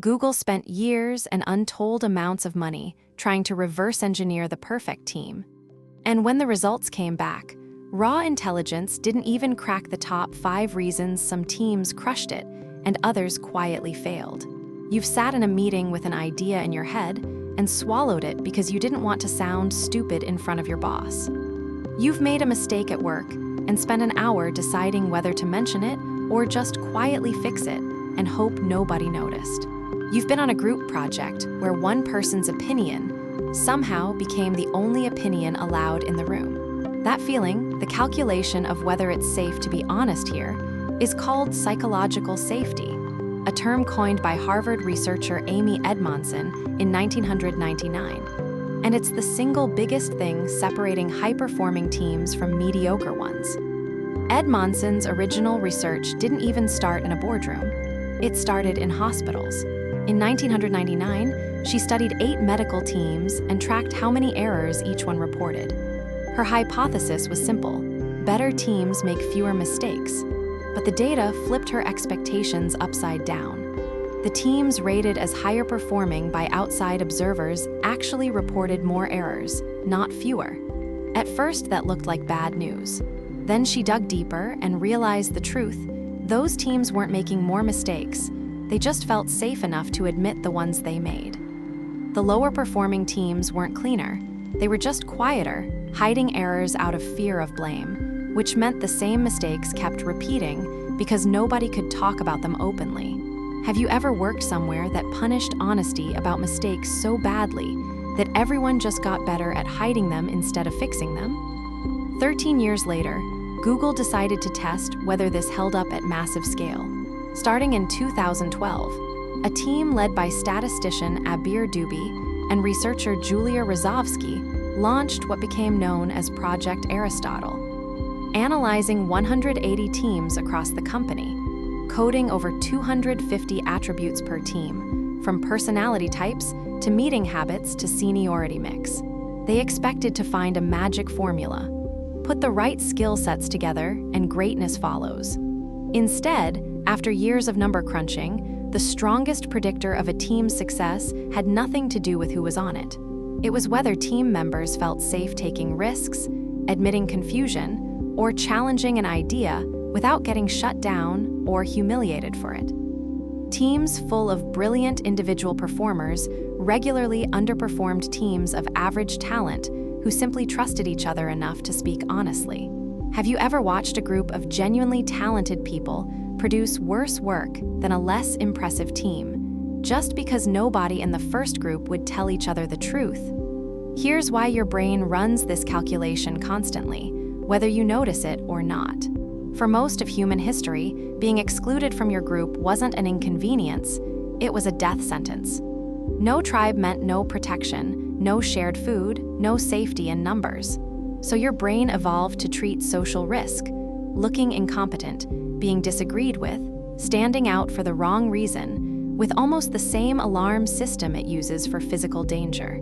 Google spent years and untold amounts of money trying to reverse engineer the perfect team. And when the results came back, raw intelligence didn't even crack the top 5 reasons some teams crushed it and others quietly failed. You've sat in a meeting with an idea in your head and swallowed it because you didn't want to sound stupid in front of your boss. You've made a mistake at work and spent an hour deciding whether to mention it or just quietly fix it and hope nobody noticed. You've been on a group project where one person's opinion somehow became the only opinion allowed in the room. That feeling, the calculation of whether it's safe to be honest here, is called psychological safety, a term coined by Harvard researcher Amy Edmondson in 1999. And it's the single biggest thing separating high-performing teams from mediocre ones. Edmondson's original research didn't even start in a boardroom. It started in hospitals. In 1999, she studied 8 medical teams and tracked how many errors each one reported. Her hypothesis was simple: better teams make fewer mistakes. But the data flipped her expectations upside down. The teams rated as higher performing by outside observers actually reported more errors, not fewer. At first, that looked like bad news. Then she dug deeper and realized the truth. Those teams weren't making more mistakes. They just felt safe enough to admit the ones they made. The lower performing teams weren't cleaner. They were just quieter, hiding errors out of fear of blame, which meant the same mistakes kept repeating because nobody could talk about them openly. Have you ever worked somewhere that punished honesty about mistakes so badly that everyone just got better at hiding them instead of fixing them? 13 years later, Google decided to test whether this held up at massive scale. Starting in 2012, a team led by statistician Abir Dubey and researcher Julia Rozovsky launched what became known as Project Aristotle, analyzing 180 teams across the company, coding over 250 attributes per team, from personality types to meeting habits to seniority mix. They expected to find a magic formula. Put the right skill sets together and greatness follows. Instead, after years of number crunching, the strongest predictor of a team's success had nothing to do with who was on it. It was whether team members felt safe taking risks, admitting confusion, or challenging an idea without getting shut down or humiliated for it. Teams full of brilliant individual performers regularly underperformed teams of average talent who simply trusted each other enough to speak honestly. Have you ever watched a group of genuinely talented people produce worse work than a less impressive team, just because nobody in the first group would tell each other the truth? Here's why your brain runs this calculation constantly, whether you notice it or not. For most of human history, being excluded from your group wasn't an inconvenience, it was a death sentence. No tribe meant no protection, no shared food, no safety in numbers. So your brain evolved to treat social risk, looking incompetent, being disagreed with, standing out for the wrong reason, with almost the same alarm system it uses for physical danger.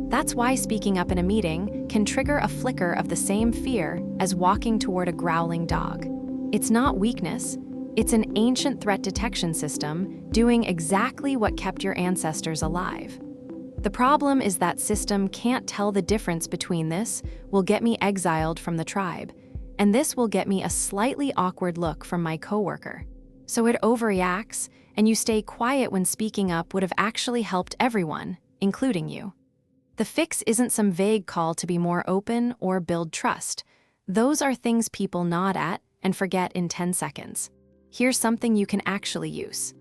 That's why speaking up in a meeting can trigger a flicker of the same fear as walking toward a growling dog. It's not weakness, it's an ancient threat detection system doing exactly what kept your ancestors alive. The problem is that system can't tell the difference between this will get me exiled from the tribe, and this will get me a slightly awkward look from my coworker. So it overreacts, and you stay quiet when speaking up would have actually helped everyone, including you. The fix isn't some vague call to be more open or build trust. Those are things people nod at and forget in 10 seconds. Here's something you can actually use.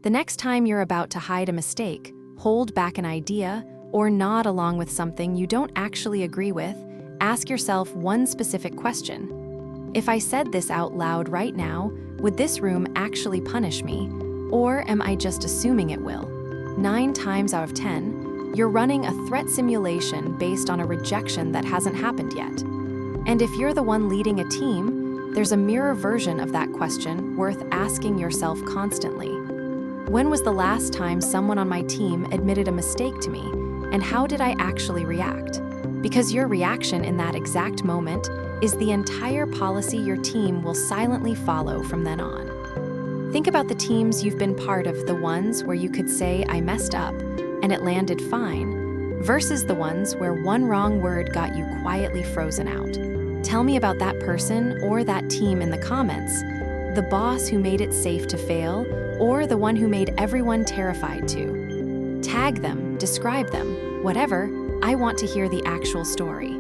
The next time you're about to hide a mistake, hold back an idea, or nod along with something you don't actually agree with, ask yourself one specific question. If I said this out loud right now, would this room actually punish me? Or am I just assuming it will? 9 times out of 10, you're running a threat simulation based on a rejection that hasn't happened yet. And if you're the one leading a team, there's a mirror version of that question worth asking yourself constantly. When was the last time someone on my team admitted a mistake to me, and how did I actually react? Because your reaction in that exact moment is the entire policy your team will silently follow from then on. Think about the teams you've been part of, the ones where you could say, "I messed up," and it landed fine, versus the ones where one wrong word got you quietly frozen out. Tell me about that person or that team in the comments. The boss who made it safe to fail, or the one who made everyone terrified to. Tag them, describe them, whatever. I want to hear the actual story.